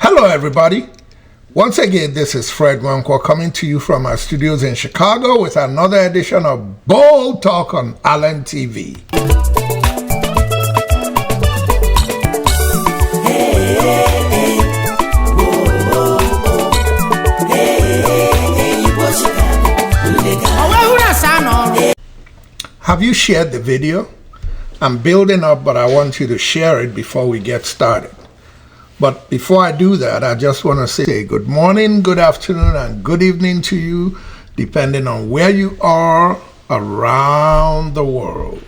Hello everybody. Once again, this is Fred Wankwa coming to you from our studios in Chicago with another edition of Bold Talk on Allen TV. Have you shared the video? I'm building up, but I want you to share it before we get started. But before I do that, I just want to say good morning, good afternoon, and good evening to you, depending on where you are around the world.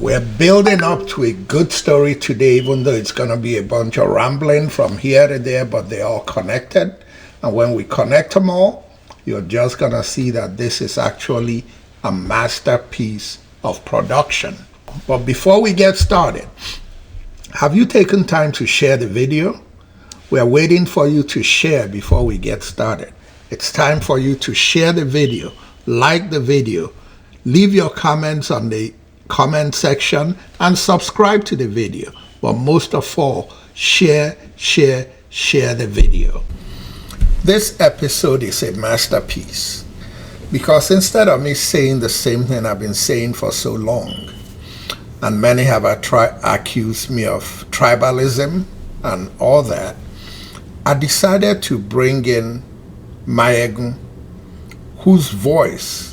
We're building up to a good story today, even though it's going to be a bunch of rambling from here to there, but they're all connected. And when we connect them all, you're just going to see that this is actually a masterpiece of production. But before we get started, have you taken time to share the video? We're waiting for you to share before we get started. It's time for you to share the video, like the video, leave your comments on the comment section, and subscribe to the video. But most of all, share the video. This episode is a masterpiece because instead of me saying the same thing I've been saying for so long, and many have accused me of tribalism and all that, I decided to bring in Maiyegun, whose voice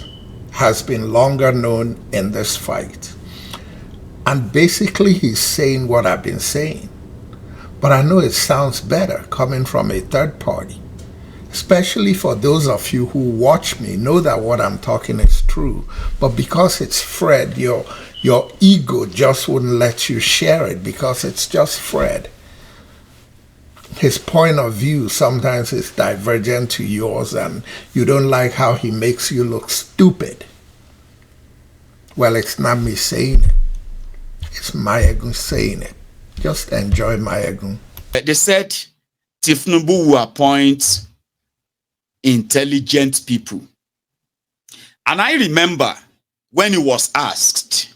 has been longer known in this fight. And basically he's saying what I've been saying. But I know it sounds better coming from a third party. Especially for those of you who watch me, know that what I'm talking is true. But because it's Fred, your ego just wouldn't let you share it because it's just Fred. His point of view sometimes is divergent to yours and you don't like how he makes you look stupid. Well, it's not me saying it. It's Maiyegun saying it. Just enjoy Maiyegun. They said Tinibu will appoint intelligent people. And I remember when he was asked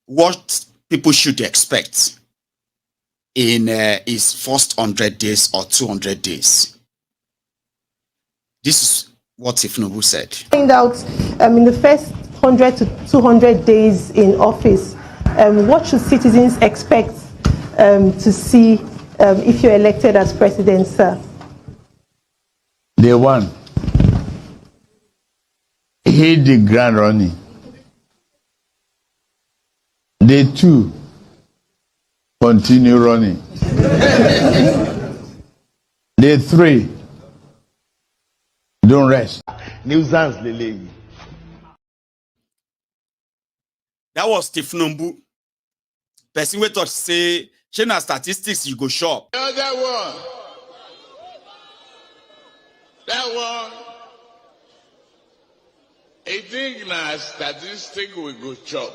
what people should expect in his first 100 days or 200 days. This is what Tinibu said. Find out in the first 100 to 200 days in office, what should citizens expect to see if you're elected as president, sir? Day one, hit the ground running. Day two, continue running. Day three, don't rest. Nuisance Lele. That was Tinibu. Person we thought say, China statistics you go shop. That one. I think na statistic we go chop.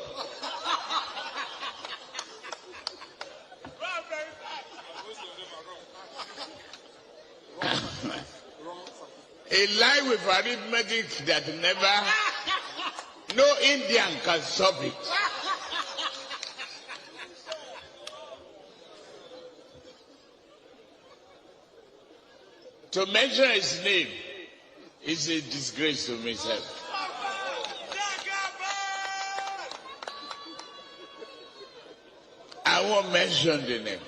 A lie with arithmetic that no Indian can solve it. To mention his name is a disgrace to myself. I won't mention the name.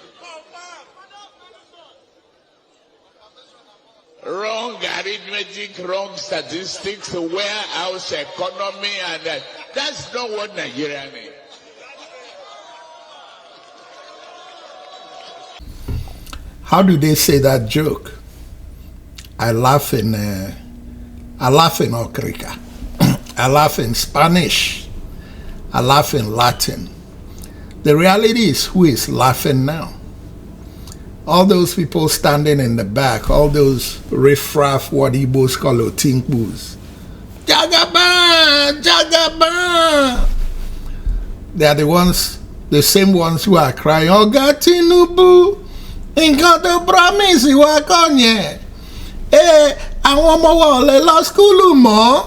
Wrong arithmetic, wrong statistics, warehouse economy, and that's not what Nigeria is. How do they say that joke? I laugh in Okrika. I laugh in Spanish. I laugh in Latin. The reality is, who is laughing now? All those people standing in the back, all those riffraff, what Igbos call otinkbus. Jagaba! Jagaba! They are the same ones who are crying, Oga Tinubu, nǹkan tó promise wa kọ́ yẹn. Àwọn ọmọ wa ò lè lọ school mọ́.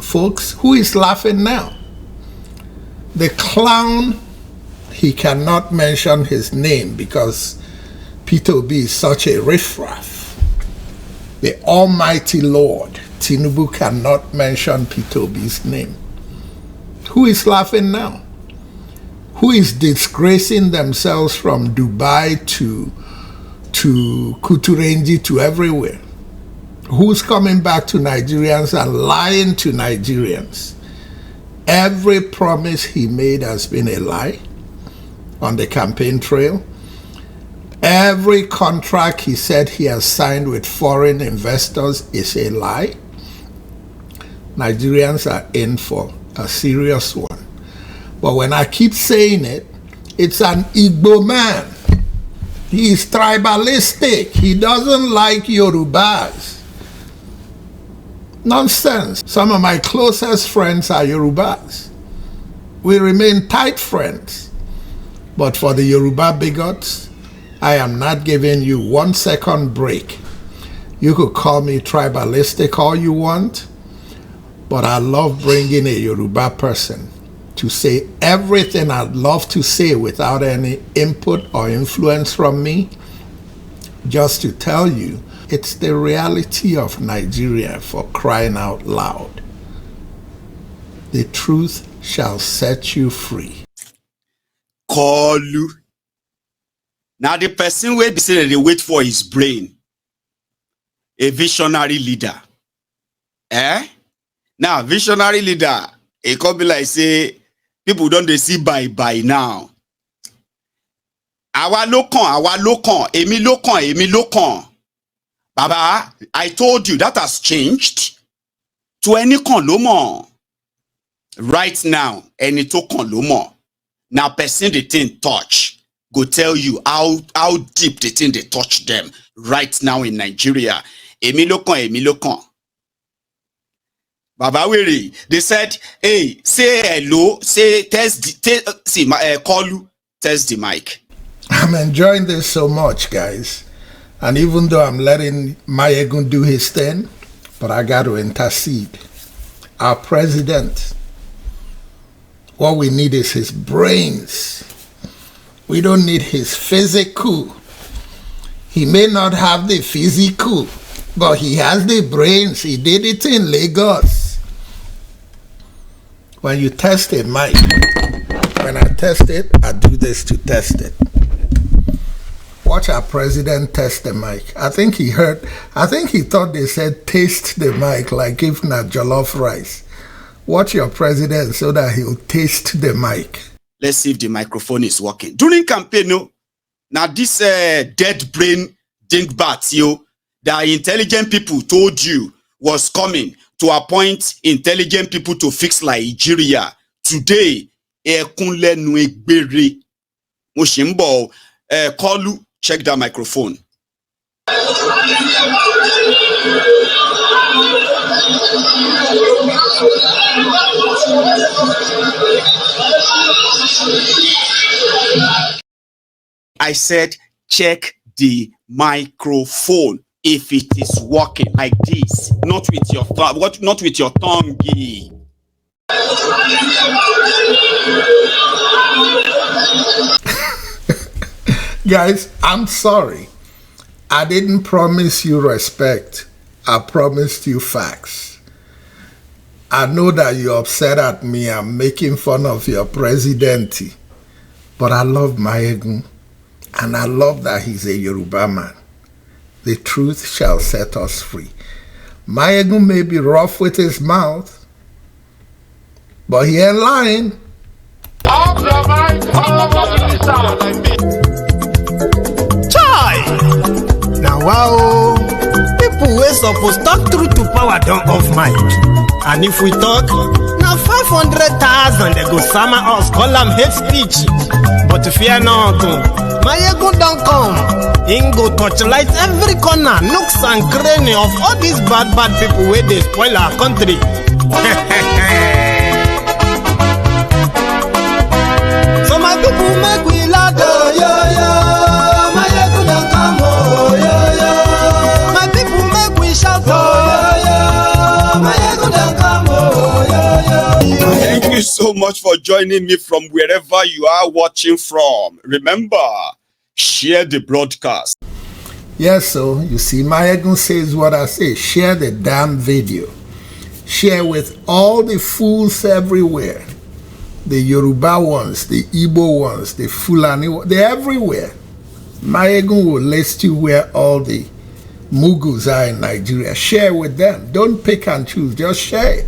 Folks, who is laughing now? The clown, he cannot mention his name because Peter Obi is such a riffraff. The almighty Lord, Tinibu, cannot mention Peter Obi's name. Who is laughing now? Who is disgracing themselves from Dubai to Kuturenji to everywhere? Who's coming back to Nigerians and lying to Nigerians? Every promise he made has been a lie on the campaign trail. Every contract he said he has signed with foreign investors is a lie. Nigerians are in for a serious one. But when I keep saying it, it's an Igbo man. He is tribalistic. He doesn't like Yorubas. Nonsense. Some of my closest friends are Yorubas. We remain tight friends. But for the Yoruba bigots, I am not giving you 1 second break. You could call me tribalistic all you want, but I love bringing a Yoruba person to say everything I'd love to say without any input or influence from me, just to tell you it's the reality of Nigeria, for crying out loud. The truth shall set you free. Call you. Now the person will be saying they wait for his brain. A visionary leader. Now, visionary leader, it could be like say, people don't they see by now. Àwa ló kàn, èmi ló kàn. Baba, I told you that has changed to any kan ló mọ̀. Right now, any tó kàn ló mọ̀. Now, person the thing touch go tell you how deep the thing they touch them right now in Nigeria. Èmi ló kàn. Baba Wiri, they said, hey, say hello, say call you, test the mic. I'm enjoying this so much, guys. And even though I'm letting Maiyegun do his thing, but I got to intercede. Our president, what we need is his brains. We don't need his physical. He may not have the physical, but he has the brains. He did it in Lagos. When you test a mic, when I test it, I do this to test it. Watch our president test the mic. I think he thought they said taste the mic, like if not jollof rice. Watch your president so that he'll taste the mic. Let's see if the microphone is working. During campaign, now this dead brain dingbats, that intelligent people told you was coming to appoint intelligent people to fix Nigeria. Today, call you, check that microphone. I said, check the microphone if it is working like this, not with your thumb, not with your tongue. Guys, I'm sorry. I didn't promise you respect. I promised you facts. I know that you're upset at me. I'm making fun of your presidency. But I love Maiyegun. And I love that he's a Yoruba man. The truth shall set us free. Maiyegun may be rough with his mouth, but he ain't lying. Chai! wow. People wey suppose talk true to power don't off mic. And if we talk, now 500,000 they go summer us, call them hate speech. But fear not, Maiyegun don't come. He go torchlight every corner, nooks and cranny of all these bad people where they spoil our country. So my people make we laugh, oh, yo, yo. Maiyegun don't come, oh, yo, yo. My people make we shout, oh, yo, yo. Maiyegun don't come, oh, yo, yo. Thank you so much for joining me from wherever you are watching from. Remember, share the broadcast. Yes, so you see, Maiyegun says what I say. Share the damn video. Share with all the fools everywhere. The Yoruba ones, the Igbo ones, the Fulani ones, they're everywhere. Maiyegun will list you where all the Mughals are in Nigeria. Share with them. Don't pick and choose. Just share it.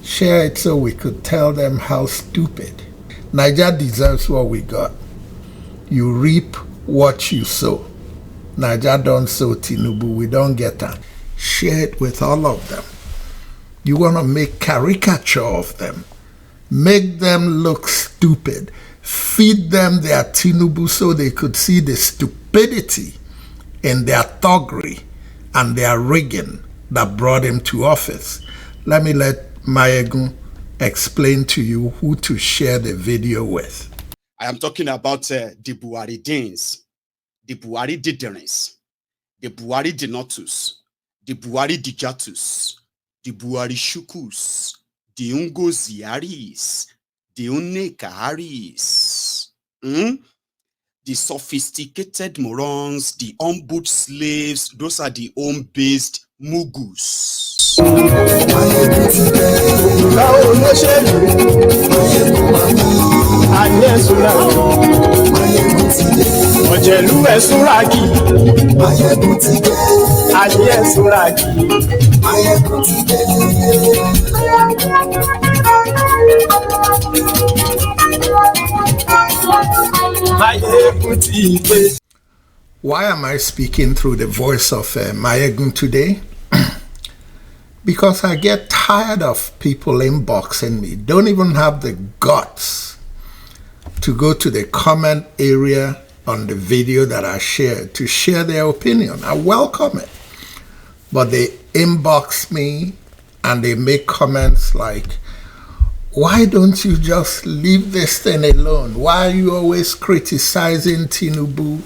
Share it so we could tell them how stupid. Nigeria deserves what we got. You reap what you sow. Nigeria don't sow Tinibu. We don't get that. Share it with all of them. You want to make caricature of them. Make them look stupid. Feed them their Tinibu so they could see the stupidity in their thuggery and their rigging that brought him to office. Let me let Maiyegun explain to you who to share the video with. I am talking about the Buhari Deans, the Buhari Diderins, the Buhari Denotus, the Buhari Dijatus, the Buhari Shukus, the Ungo Ziaris, the Unekaharis, the sophisticated morons, the on-boot slaves, those are the home-based Mugus. Why am I speaking through the voice of Maiyegun today? Because I get tired of people inboxing me. Don't even have the guts to go to the comment area on the video that I shared to share their opinion. I welcome it. But they inbox me and they make comments like, why don't you just leave this thing alone? Why are you always criticizing Tinubu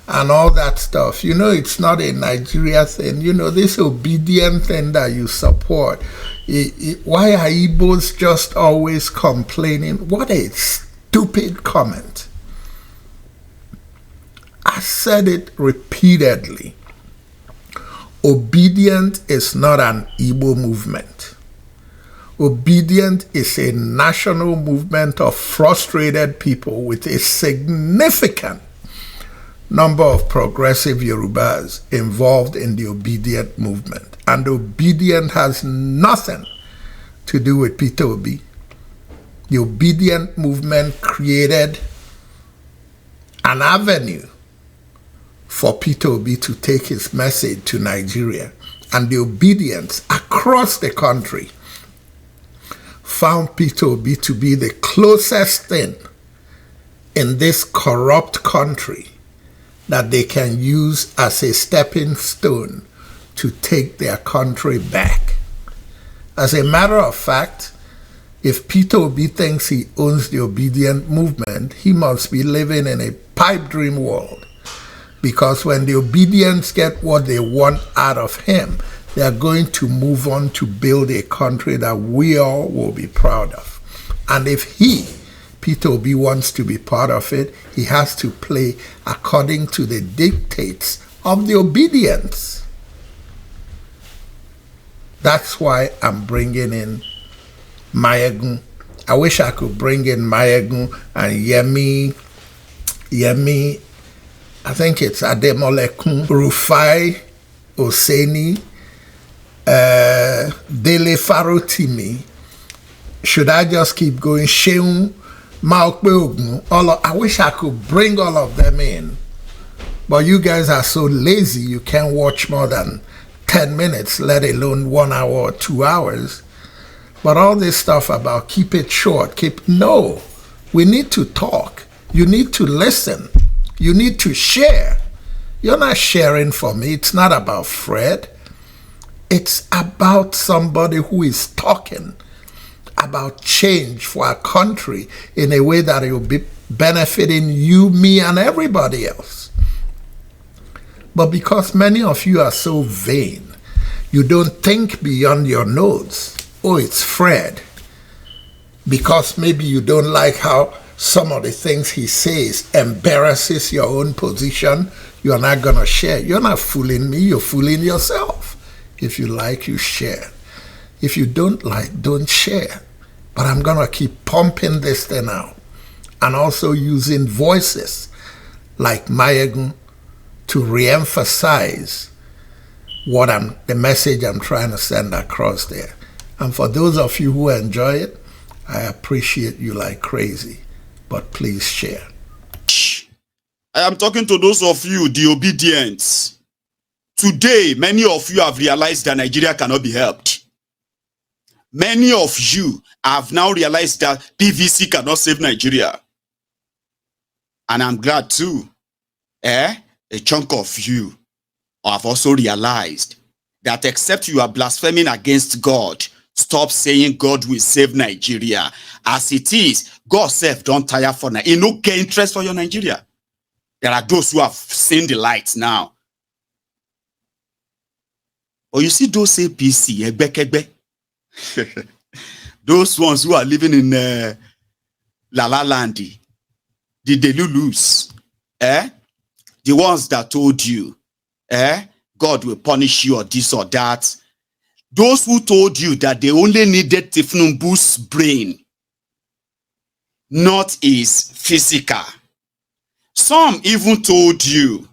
and all that stuff? You know, it's not a Nigeria thing. You know, this obedient thing that you support. Why are Igbos just always complaining? What a stupid comment. I said it repeatedly. Obedient is not an Igbo movement. Obedient is a national movement of frustrated people with a significant number of progressive Yorubas involved in the obedient movement. And obedient has nothing to do with Peter Obi. The obedient movement created an avenue for Peter Obi to take his message to Nigeria. And the obedience across the country found Peter Obi to be the closest thing in this corrupt country that they can use as a stepping stone to take their country back. As a matter of fact, if Peter Obi thinks he owns the obedient movement, he must be living in a pipe dream world. Because when the obedients get what they want out of him, they are going to move on to build a country that we all will be proud of. And if Peter Obi, wants to be part of it, he has to play according to the dictates of the obedience. That's why I'm bringing in Maiyegun. I wish I could bring in Maiyegun and Yemi, I think it's Ademolekun, Rufai Oseni, Dele Farotimi. Should I just keep going? Sheun, Maokpe Ogun, I wish I could bring all of them in But you guys are so lazy, you can't watch more than 10 minutes, let alone 1 hour or 2 hours. But all this stuff about keep it short, no. We need to talk. You need to listen. You need to share. You're not sharing for me. It's not about Fred. It's about somebody who is talking about change for our country in a way that it will be benefiting you, me, and everybody else. But because many of you are so vain, you don't think beyond your nose. Oh, it's Fred. Because maybe you don't like how some of the things he says embarrasses your own position, you're not going to share. You're not fooling me, you're fooling yourself. If you like, you share. If you don't like, don't share. But I'm going to keep pumping this thing out. And also using voices like Maiyegun to re-emphasize the message I'm trying to send across there. And for those of you who enjoy it, I appreciate you like crazy. But please share. I am talking to those of you, the obedience. Today, many of you have realized that Nigeria cannot be helped. Many of you have now realized that PVC cannot save Nigeria. And I'm glad too. A chunk of you have also realized that except you are blaspheming against God, stop saying God will save Nigeria. As it is, God self don't tire for now. He no get interest for your Nigeria. There are those who have seen the light now. Or you see those APC, those ones who are living in La La Land, the Delulus, the ones that told you, God will punish you or this or that. Those who told you that they only needed Tinubu's brain, not his physical. Some even told you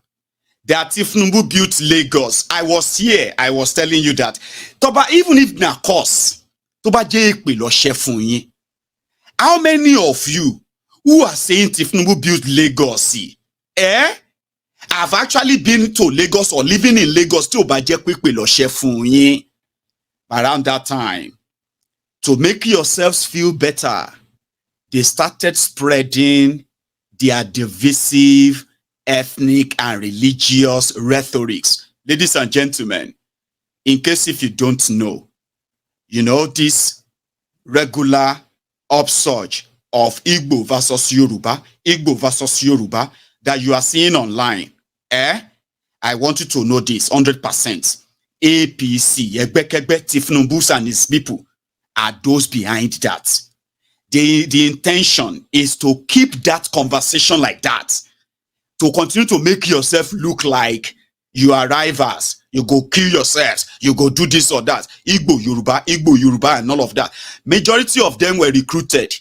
that Tinubu built Lagos. I was here. I was telling you that. Toba, even if na cause, Toba Jekpe lo shefun yin. How many of you who are saying Tinubu built Lagos, have actually been to Lagos or living in Lagos Toba Jekpe lo shefun yin? Around that time, to make yourselves feel better, they started spreading their divisive, ethnic, and religious rhetorics. Ladies and gentlemen, in case if you don't know, you know this regular upsurge of Igbo versus Yoruba that you are seeing online. I want you to know this 100%. APC, Egbekegbe, Tinubu and his people are those behind that. The intention is to keep that conversation like that, to continue to make yourself look like you are rivals. You go kill yourselves, you go do this or that. Igbo, Yoruba, and all of that. Majority of them were recruited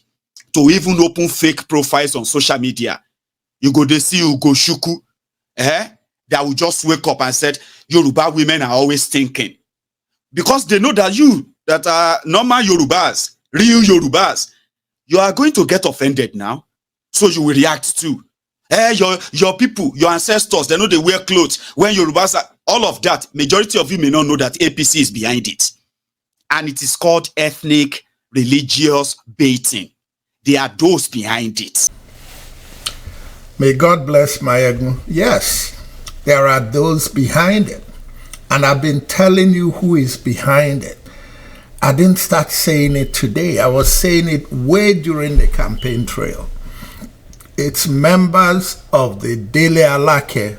to even open fake profiles on social media. You go, they see you go shuku, that will just wake up and said, Yoruba women are always thinking. Because they know that you, that are normal Yorubas, real Yorubas, you are going to get offended now. So you will react too. Your people, your ancestors, they know they wear clothes. When Yorubas are, all of that, majority of you may not know that APC is behind it. And it is called ethnic, religious baiting. They are those behind it. May God bless Maiyegun. Yes, there are those behind it. And I've been telling you who is behind it. I didn't start saying it today. I was saying it way during the campaign trail. It's members of the Dele Alake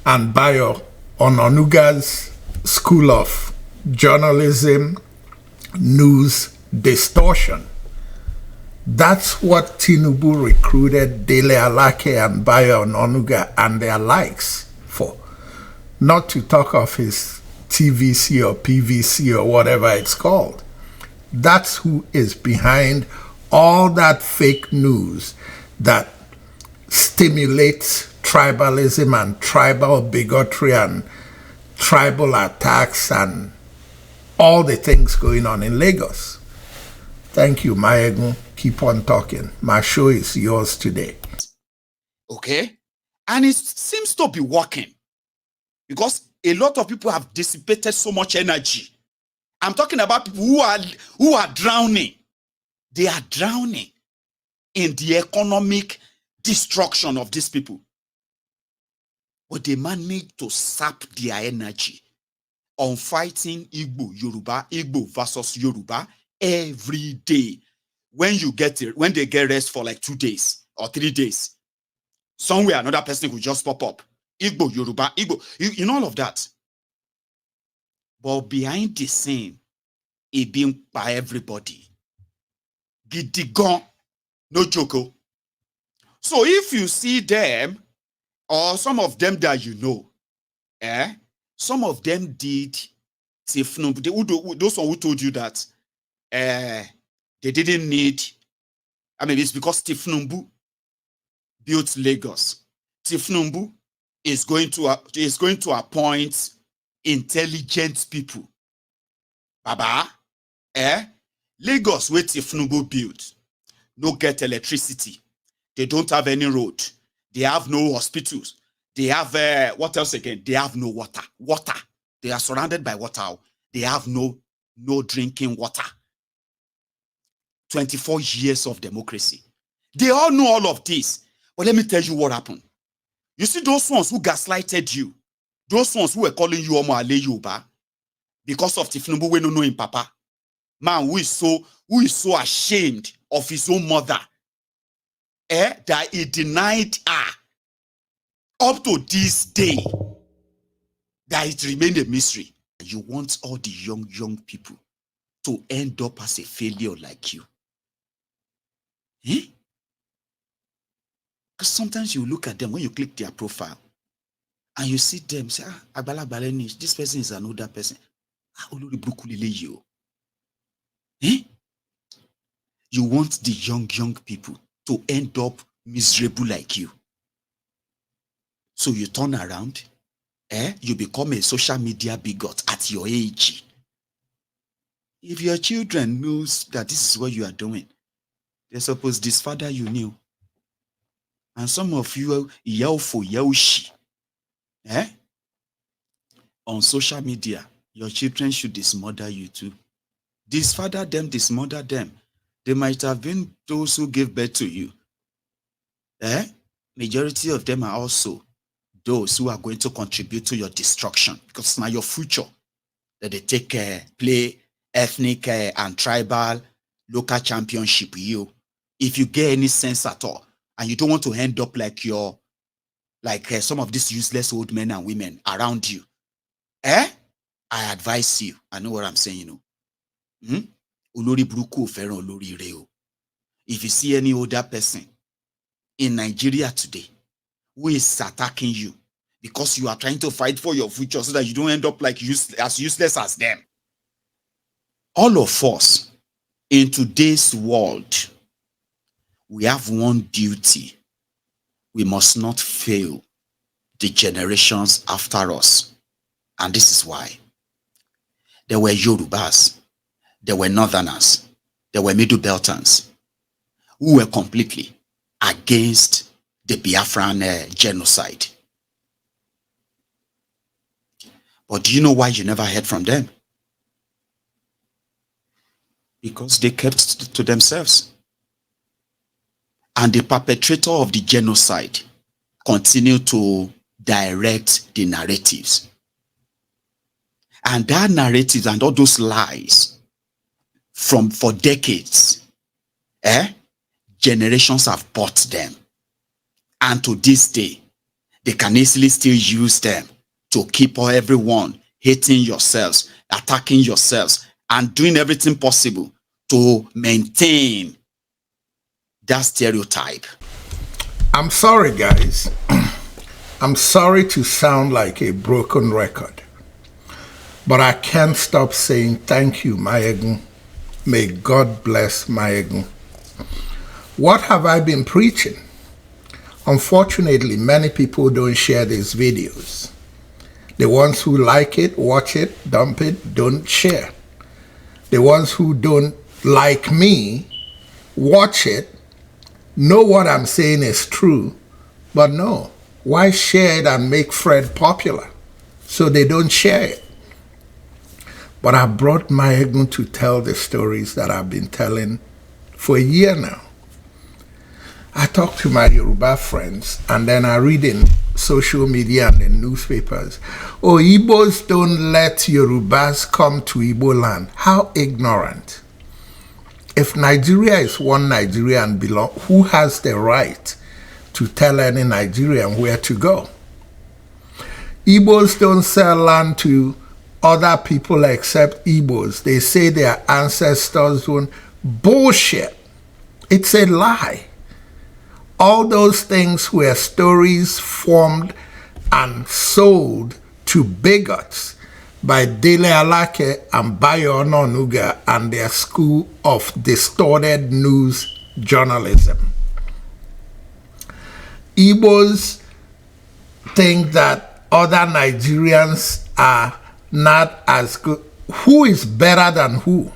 and Bayo Ononuga's School of Journalism, News, Distortion. That's what Tinibu recruited Dele Alake and Bayo Ononuga and their likes for. Not to talk of his TVC or PVC or whatever it's called. That's who is behind all that fake news that stimulates tribalism and tribal bigotry and tribal attacks and all the things going on in Lagos. Thank you, Maiyegun. Keep on talking. My show is yours today. Okay? And it seems to be working because a lot of people have dissipated so much energy. I'm talking about people who are drowning. They are drowning in the economic destruction of these people. But they manage to sap their energy on fighting Igbo versus Yoruba every day. When they get rest for like 2 days or 3 days, somewhere another person will just pop up. Igbo, Yoruba, Igbo, you know all of that. But behind the scene, it being by everybody. Gidigon, no joke. So if you see them, or some of them that you know, some of them did Tifnumbu. Those who told you that they didn't need, I mean, it's because Tifnumbu built Lagos. Tifnumbu is going to appoint intelligent people. Baba, Lagos where Tifnumbu built, no get electricity. They don't have any road. They have no hospitals. They have, what else again? They have no water. Water. They are surrounded by water. They have no drinking water. 24 years of democracy. They all know all of this. But let me tell you what happened. You see those ones who gaslighted you, those ones who were calling you Omo Ale Yoruba, because of Tifnumbu we no know him papa. Man who is so ashamed of his own mother, that he denied her up to this day, that it remained a mystery. You want all the young people to end up as a failure like you. Because sometimes you look at them when you click their profile and you see them say, this person is an older person. You want the young people to end up miserable like you. So you turn around, you become a social media bigot at your age. If your children knows that this is what you are doing, they suppose this father you knew. And some of you yell for yelshi. On social media, your children should dismother you too. Disfather them, dismother them. They might have been those who gave birth to you. Majority of them are also those who are going to contribute to your destruction, because it's not your future that they take play ethnic and tribal local championship with you. If you get any sense at all, and you don't want to end up like some of these useless old men and women around you, I advise you. I know what I'm saying, you know. Olori buruku feran olori ire o. If you see any older person in Nigeria today who is attacking you because you are trying to fight for your future so that you don't end up like as useless as them. All of us in today's world, we have one duty. We must not fail the generations after us. And this is why. There were Yorubas, there were Northerners, there were Middle Beltons who were completely against the Biafran genocide. But do you know why you never heard from them? Because they kept to themselves. And the perpetrator of the genocide continued to direct the narratives. And that narrative and all those lies for decades, generations have bought them. And to this day, they can easily still use them to keep everyone hating yourselves, attacking yourselves, and doing everything possible to maintain that stereotype. I'm sorry, guys. I'm sorry to sound like a broken record, but I can't stop saying thank you, Maiyegun. May God bless Maiyegun. What have I been preaching? Unfortunately, many people don't share these videos. The ones who like it, watch it, dump it, don't share. The ones who don't like me, watch it, know what I'm saying is true, but no, Why share it and make Fred popular? So they don't share it. But I brought Maiyegun to tell the stories that I've been telling for a year now. I talk to my Yoruba friends, and then I read in social media and in newspapers, oh, Igbos don't let Yorubas come to Igbo land. How ignorant. If Nigeria is one Nigeria and belong, who has the right to tell any Nigerian where to go? Igbos don't sell land to other people except Igbos. They say their ancestors don't. Bullshit. It's a lie. All those things were stories formed and sold to bigots by Dele Alake and Bayo Ononuga and their school of distorted news journalism. Igbos think that other Nigerians are not as good. Who is better than who?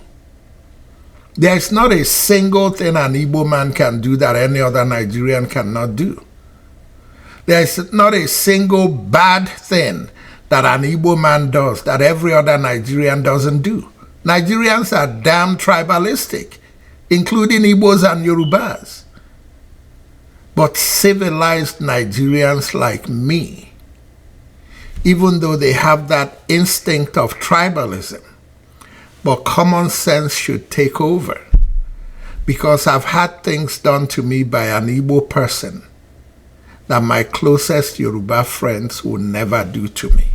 There is not a single thing an Igbo man can do that any other Nigerian cannot do. There is not a single bad thing that an Igbo man does that every other Nigerian doesn't do. Nigerians are damn tribalistic, including Igbos and Yorubas. But civilized Nigerians like me, even though they have that instinct of tribalism, but common sense should take over, because I've had things done to me by an Igbo person that my closest Yoruba friends will never do to me,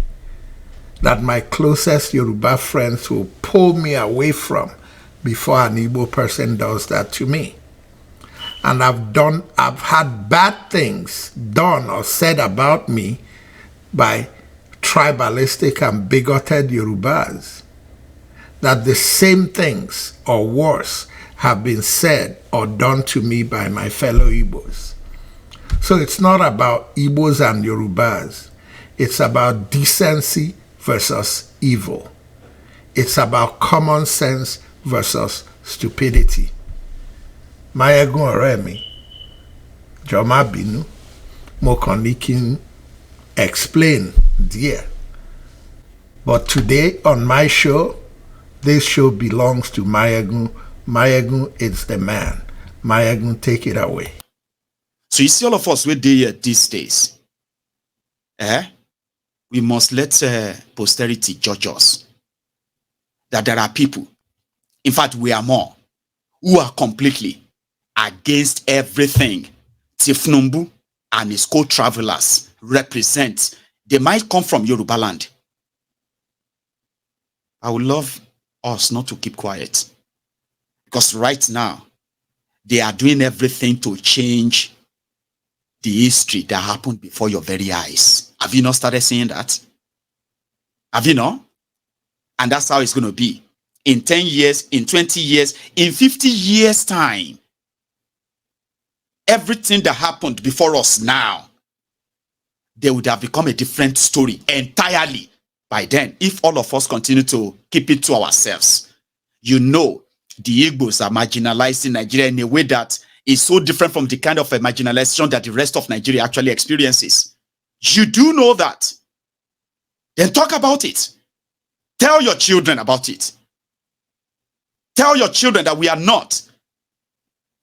that my closest Yoruba friends will pull me away from before an Igbo person does that to me. And I've had bad things done or said about me by tribalistic and bigoted Yorubas, that the same things or worse have been said or done to me by my fellow Igbos. So it's not about Igbos and Yorubas. It's about decency versus evil. It's about common sense versus stupidity. Maiyegun ọ̀rẹ́ mi, jọ̀ọ́ má bínú, mo kàn ní kí n explain díẹ̀. But today on my show, this show belongs to Maiyegun. Maiyegun is the man. Maiyegun, take it away. So you see all of us we're there these days. We must let posterity judge us. That there are people, in fact we are more, who are completely against everything Tinubu and his co-travelers represent. They might come from Yoruba land. I would love us not to keep quiet, because right now they are doing everything to change the history that happened before your very eyes. Have you not started seeing that? Have you not? And that's how it's going to be in 10 years, in 20 years, in 50 years time. Everything that happened before us now, they would have become a different story entirely by then, if all of us continue to keep it to ourselves. You know, the Igbos are marginalized in Nigeria in a way that is so different from the kind of marginalization that the rest of Nigeria actually experiences. You do know that. Then talk about it. Tell your children about it. Tell your children that we are not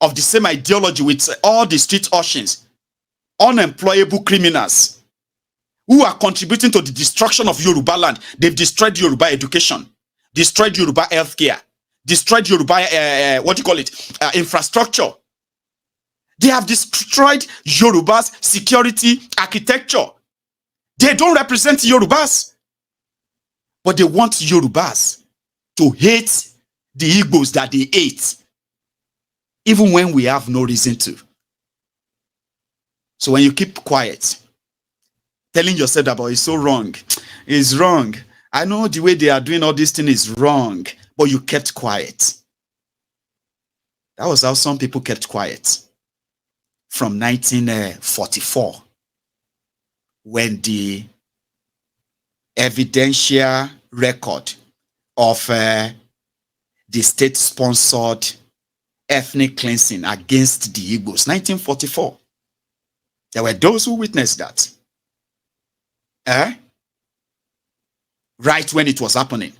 of the same ideology with all the street urchins, unemployable criminals, who are contributing to the destruction of Yoruba land. They've destroyed Yoruba education, destroyed Yoruba healthcare, destroyed Yoruba, infrastructure. They have destroyed Yoruba's security architecture. They don't represent Yorubas, but they want Yorubas to hate the Igbos that they hate, even when we have no reason to. So when you keep quiet, telling yourself that, it's so wrong, it's wrong. I know the way they are doing all this thing is wrong, but you kept quiet. That was how some people kept quiet from 1944, when the evidential record of the state-sponsored ethnic cleansing against the Igbos, 1944. There were those who witnessed that. right when it was happening.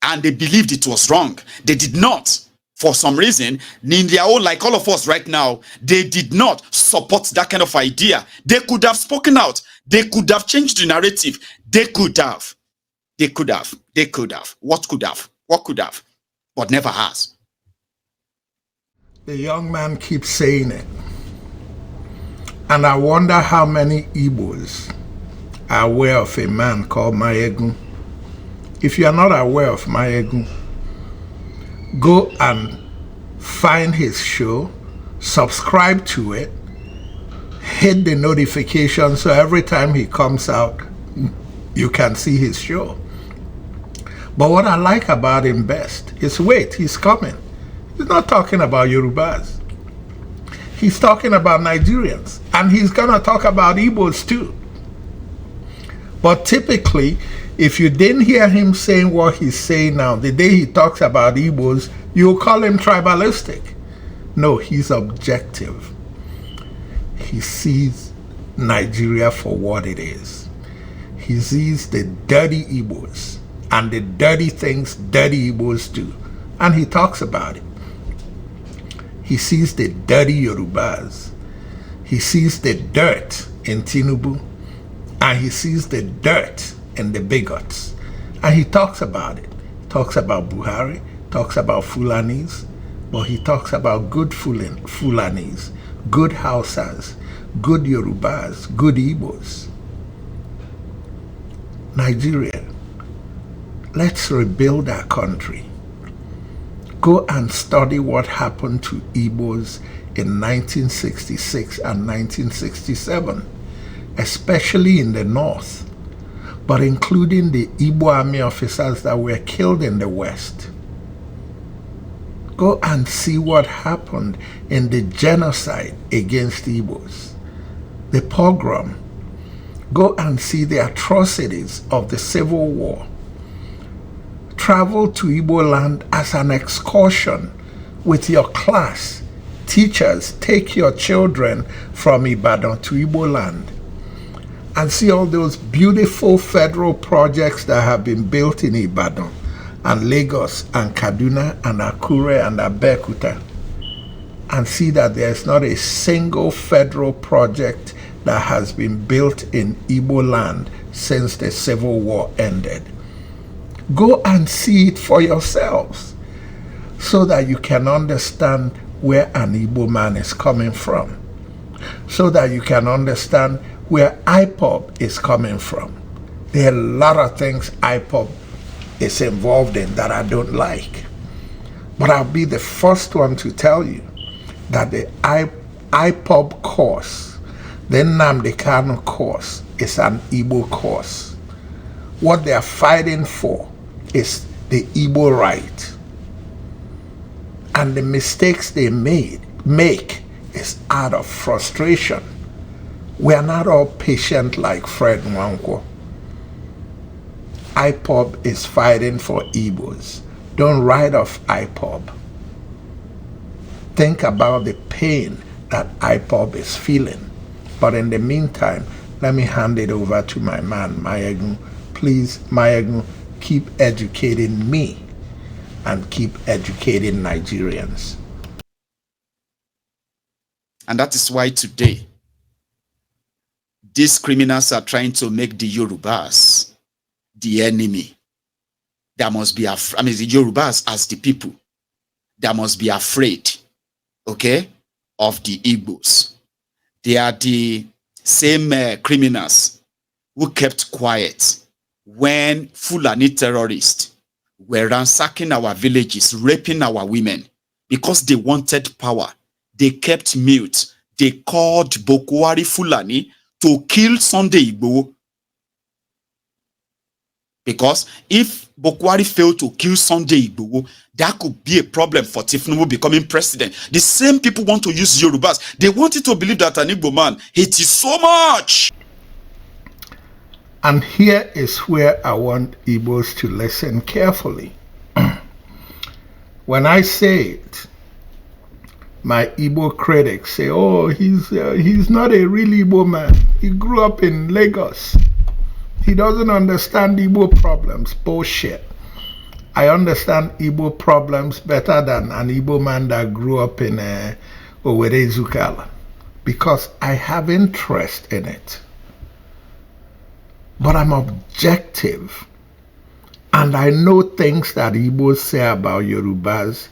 And they believed it was wrong. They did not. For some reason, in their own, like all of us right now, they did not support that kind of idea. They could have spoken out. They could have changed the narrative. They could have. They could have. They could have. What could have? What could have? But never has. The young man keeps saying it. And I wonder how many Igbos are aware of a man called Maiyegun. If you are not aware of Maiyegun, go and find his show, subscribe to it, hit the notification so every time he comes out, you can see his show. But what I like about him best is, wait, he's coming. He's not talking about Yorubas. He's talking about Nigerians. And he's gonna talk about Igbos too. But typically, if you didn't hear him saying what he's saying now, the day he talks about Igbos, you'll call him tribalistic. No, he's objective. He sees Nigeria for what it is. He sees the dirty Igbos and the dirty things dirty Igbos do. And he talks about it. He sees the dirty Yorubas. He sees the dirt in Tinibu. And he sees the dirt in the bigots. And he talks about it. He talks about Buhari, talks about Fulanis, but he talks about good Fulanis, good Hausas, good Yorubas, good Igbos. Nigeria, let's rebuild our country. Go and study what happened to Igbos in 1966 and 1967, especially in the north, but including the Igbo army officers that were killed in the west. Go and see what happened in the genocide against Igbos, the pogrom. Go and see the atrocities of the Civil War. Travel to Igbo land as an excursion with your class. Teachers, take your children from Ibadan to Igbo land and see all those beautiful federal projects that have been built in Ibadan and Lagos and Kaduna and Akure and Abeokuta, and see that there's not a single federal project that has been built in Igbo land since the Civil War ended. Go and see it for yourselves so that you can understand where an Igbo man is coming from, so that you can understand where IPOB is coming from. There are a lot of things IPOB is involved in that I don't like. But I'll be the first one to tell you that the IPOB course, the Nnamdi Kanu course, is an Igbo course. What they are fighting for is the Igbo right. And the mistakes they make is out of frustration. We are not all patient like Fred Nwankwo. IPOB is fighting for Igbos. Don't write off IPOB. Think about the pain that IPOB is feeling. But in the meantime, let me hand it over to my man, Maiyegun. Please, Maiyegun, keep educating me and keep educating Nigerians. And that is why today, these criminals are trying to make the Yorubas the enemy. There must be, the Yorubas as the people, they must be afraid, okay, of the Igbos. They are the same criminals who kept quiet when Fulani terrorists were ransacking our villages, raping our women, because they wanted power. They kept mute. They called Bokwari Fulani to kill Sunday Igbo. Because if Bokwari failed to kill Sunday Igbo, that could be a problem for Tinubu becoming president. The same people want to use Yorubas. They wanted to believe that an Igbo man hates you so much. And here is where I want Igbos to listen carefully. When I say it, my Igbo critics say, oh, he's not a real Igbo man. He grew up in Lagos. He doesn't understand Igbo problems. Bullshit. I understand Igbo problems better than an Igbo man that grew up in Owerri Zukala because I have interest in it. But I'm objective. And I know things that Igbos say about Yorubas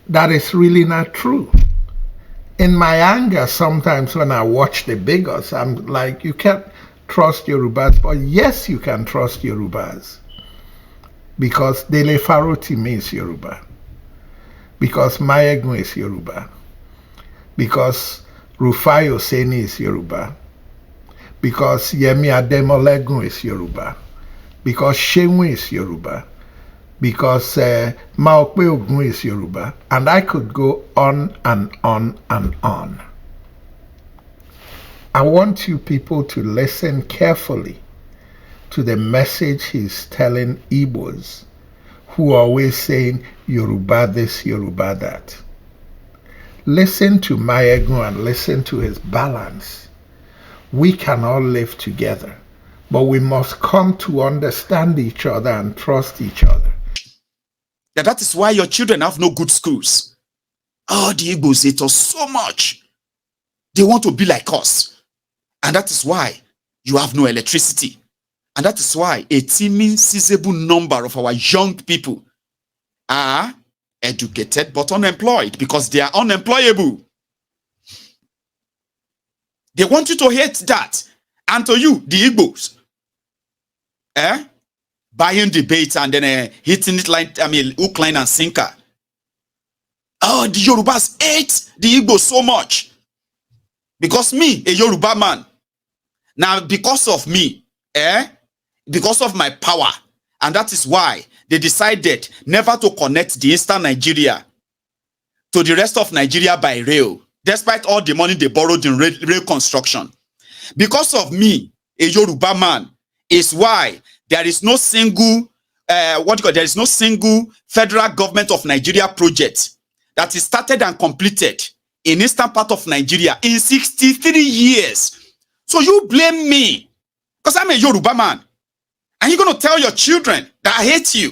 that is really not true. In my anger, sometimes when I watch the bigots, I'm like, you can't trust Yorubas. But yes, you can trust Yorubas. Because Dele Faroti means Yoruba. Because Maiyegun is Yoruba. Because Rufai Oseni is Yoruba. Because Yemi Ademolegun is Yoruba. Because Shenwu is Yoruba. Because Maokpe Ogun is Yoruba. And I could go on and on and on. I want you people to listen carefully to the message he's telling Igbos who are always saying Yoruba this, Yoruba that. Listen to Maiyegun and listen to his balance. We can all live together, but we must come to understand each other and trust each other. That is why your children have no good schools. Oh, the Igbos hate us so much. They want to be like us. And that is why you have no electricity. And that is why a teeming, sizable number of our young people are educated but unemployed because they are unemployable. They want you to hate that. And to you, the Igbos, buying debate and then hitting it like, hook, line, and sinker. Oh, the Yorubas hate the Igbos so much. Because me, a Yoruba man, now because of me, because of my power, and that is why they decided never to connect the eastern Nigeria to the rest of Nigeria by rail, despite all the money they borrowed in rail construction. Because of me, a Yoruba man, is why there is no single there is no single federal government of Nigeria project that is started and completed in eastern part of Nigeria in 63 years. So you blame me because I'm a Yoruba man. And you're going to tell your children that I hate you.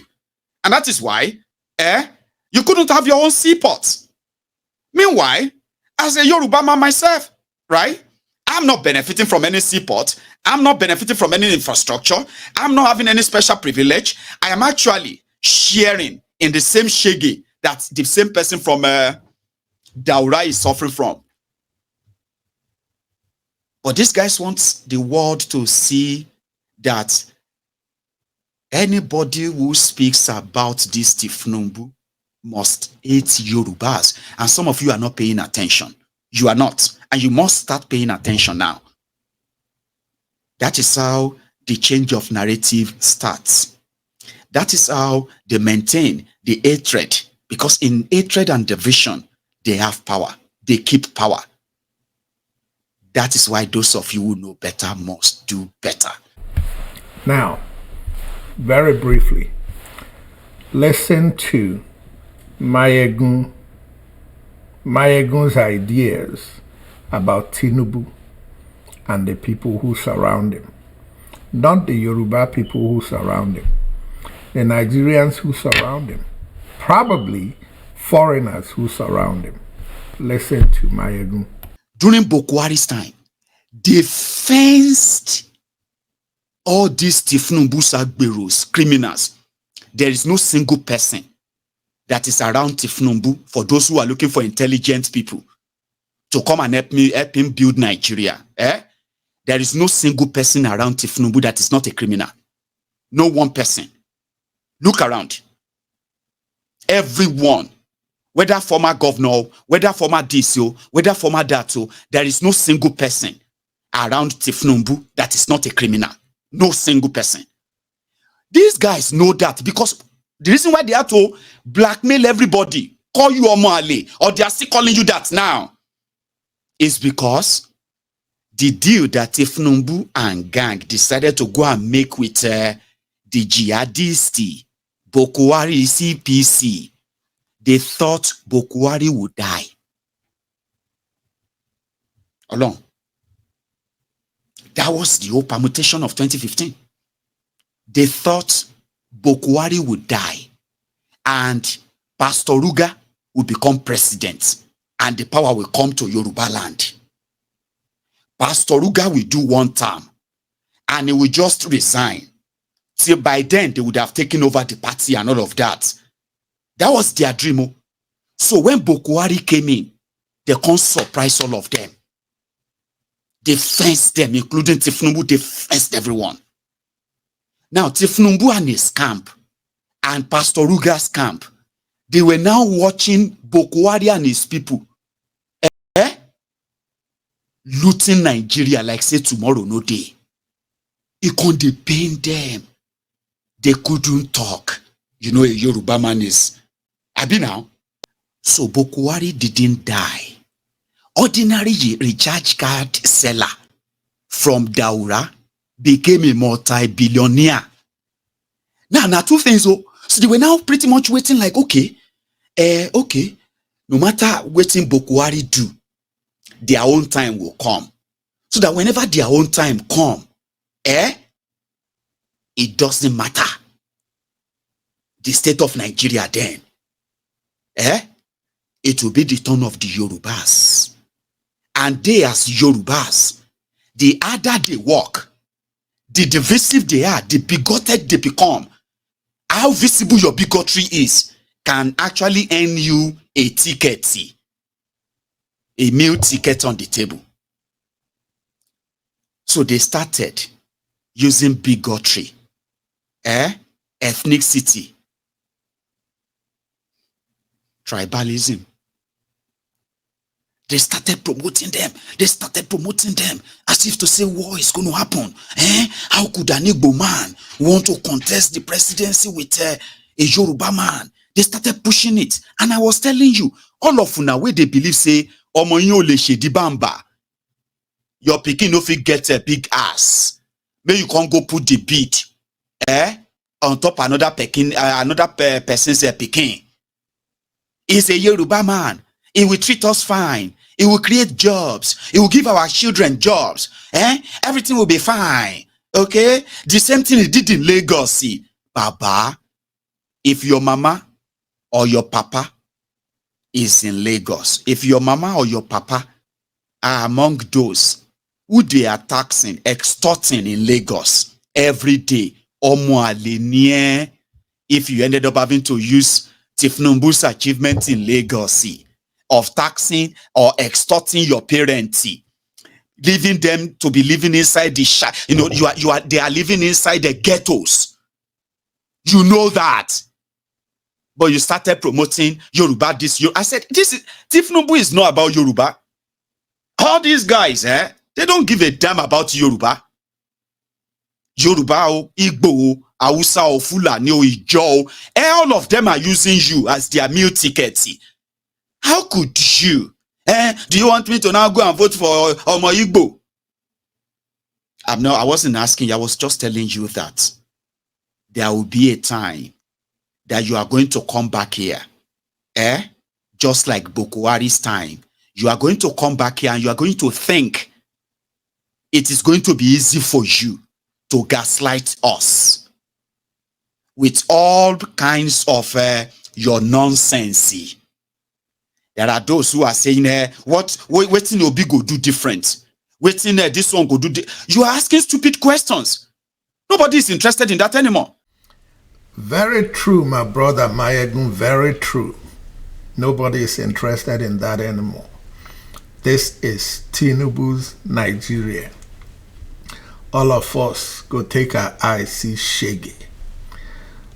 And that is why you couldn't have your own seaports. Meanwhile, as a Yoruba man myself, right? I'm not benefiting from any seaport. I'm not benefiting from any infrastructure. I'm not having any special privilege. I am actually sharing in the same shege that the same person from Daura is suffering from. But these guys want the world to see that anybody who speaks about this Tifnumbu must hate Yorubas. And some of you are not paying attention. You are not. And you must start paying attention now. That is how the change of narrative starts. That is how they maintain the hatred. Because in hatred and division, they have power. They keep power. That is why those of you who know better must do better. Now, very briefly, listen to Maiyegun's ideas about Tinibu and the people who surround him. Not the Yoruba people who surround him. The Nigerians who surround him. Probably foreigners who surround him. Listen to Maiyegun. During Bokwari's time, they fenced all these Tifnumbu Sagberos, criminals. There is no single person that is around Tifnumbu for those who are looking for intelligent people to come and help him build Nigeria. There is no single person around Tifnumbu that is not a criminal. No one person. Look around. Everyone, whether former governor, whether former DCO, whether former DATO, there is no single person around Tifnumbu that is not a criminal. No single person. These guys know that because the reason why they have to blackmail everybody, call you Omale, or they are still calling you that now, is because the deal that Tifnumbu and gang decided to go and make with the jihadisti, Bokwari CPC, they thought Bokwari would die. Along. That was the whole permutation of 2015. they thought Bokwari would die and Pastor Ruga will become president and the power will come to Yoruba land. Pastor Ruga will do one term and he will just resign. Till by then, they would have taken over the party and all of that. That was their dream. So when Bokwari came in, they can't surprise all of them. They fenced them, including Tinubu. They fenced everyone. Now, Tinubu and his camp and Pastor Ruga's camp, they were now watching Bokwari and his people looting Nigeria like say tomorrow no day. It couldn't pain them. They couldn't talk. You know, a Yoruba man is Abi now. So Bokwari didn't die. Ordinary recharge card seller from Daura became a multi-billionaire. Now two things. So they were now pretty much waiting like, okay, no matter what Bokwari do, their own time will come. So that whenever their own time come, it doesn't matter. The state of Nigeria then, it will be the turn of the Yorubas. And they as Yorubas, the harder they work, the divisive they are, the bigoted they become, how visible your bigotry is, can actually earn you a ticket, a meal ticket on the table. So they started using bigotry, ethnicity, tribalism. They started promoting them. They started promoting them as if to say war is going to happen. How could an Igbo man want to contest the presidency with a Yoruba man? They started pushing it. And I was telling you, all of una where they believe say, Omoyo le shedi bamba. Your pikin no fit get a big ass. Maybe you can't go put the beat on top another person's pikin. He's a Yoruba man. He will treat us fine. He will create jobs. He will give our children jobs. Everything will be fine. Okay? The same thing he did in Lagos. Baba, if your mama or your papa is in Lagos, if your mama or your papa are among those who they are taxing, extorting in Lagos every day, if you ended up having to use Tinubu's achievement in Lagos of taxing or extorting your parents, leaving them to be living inside the they are living inside the ghettos. You know that. But you started promoting Yoruba this year. I said, Tinubu is not about Yoruba. All these guys, they don't give a damn about Yoruba. Yoruba, Igbo, Hausa, Fulani, Ijo, all of them are using you as their meal ticket. How could you? Do you want me to now go and vote for Omo Igbo? I wasn't asking you. I was just telling you that there will be a time that you are going to come back here. Just like Bokwari's time. You are going to come back here and you are going to think it is going to be easy for you to gaslight us with all kinds of your nonsense. There are those who are saying, waiting Obi go do different. Waiting this one go do. You are asking stupid questions. Nobody is interested in that anymore. Very true, my brother Maiyegun, very true. Nobody is interested in that anymore. This is Tinubu's Nigeria. All of us go take our eyes see shaggy.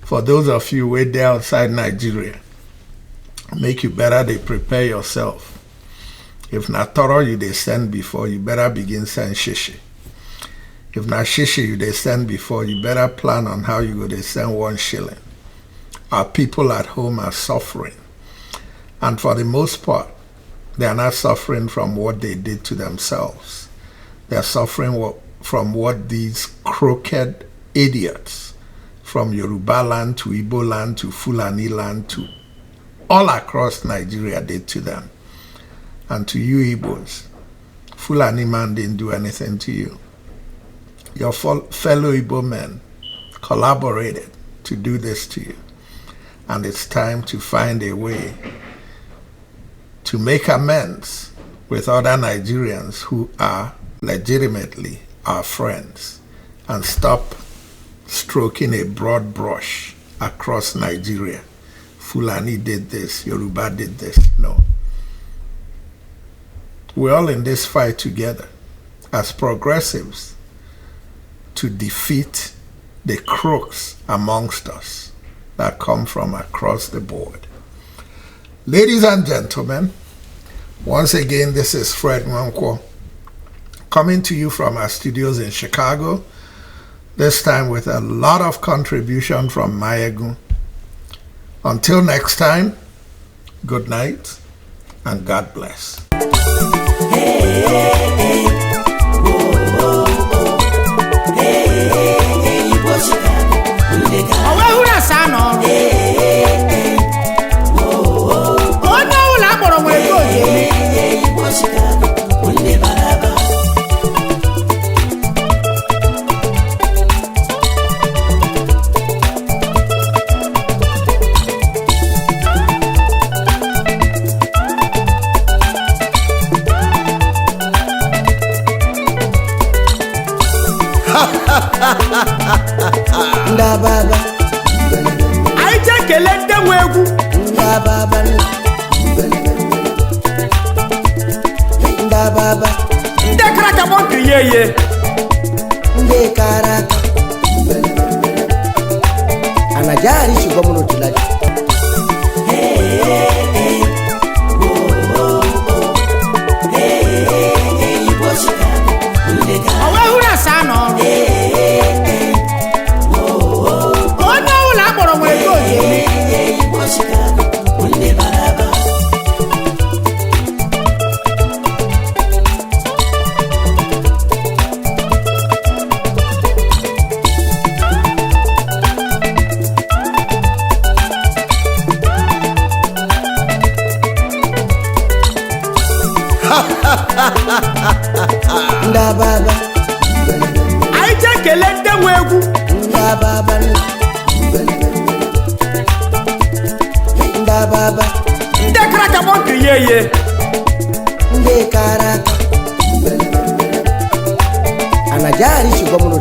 For those of you way there outside Nigeria, make you better they prepare yourself. If not thorough you they send before, you better begin send shishi. If not shishi you they send before, you better plan on how you go they send 1 shilling. Our people at home are suffering. And for the most part, they are not suffering from what they did to themselves. They are suffering from what these crooked idiots from Yoruba land to Igbo land to Fulani land to all across Nigeria did to them. And to you Igbos, Fulani man didn't do anything to you. Your fellow Igbo men collaborated to do this to you. And it's time to find a way to make amends with other Nigerians who are legitimately our friends and stop stroking a broad brush across Nigeria. Fulani did this, Yoruba did this. No. We're all in this fight together as progressives to defeat the crooks amongst us that come from across the board. Ladies and gentlemen, once again, this is Fred Nwankwo coming to you from our studios in Chicago, this time with a lot of contribution from Maiyegun. Until next time, good night and God bless. Nda baba Aija kelende wegu Nda baba Nda baba Nde karaka monki yeye Nde karaka Anajari shugo muno tulaji Awe hura sano Nda baba Aija kelende wegu Nda baba Nda baba Nde karaka monki yeye Nde karaka Anajari shugo muno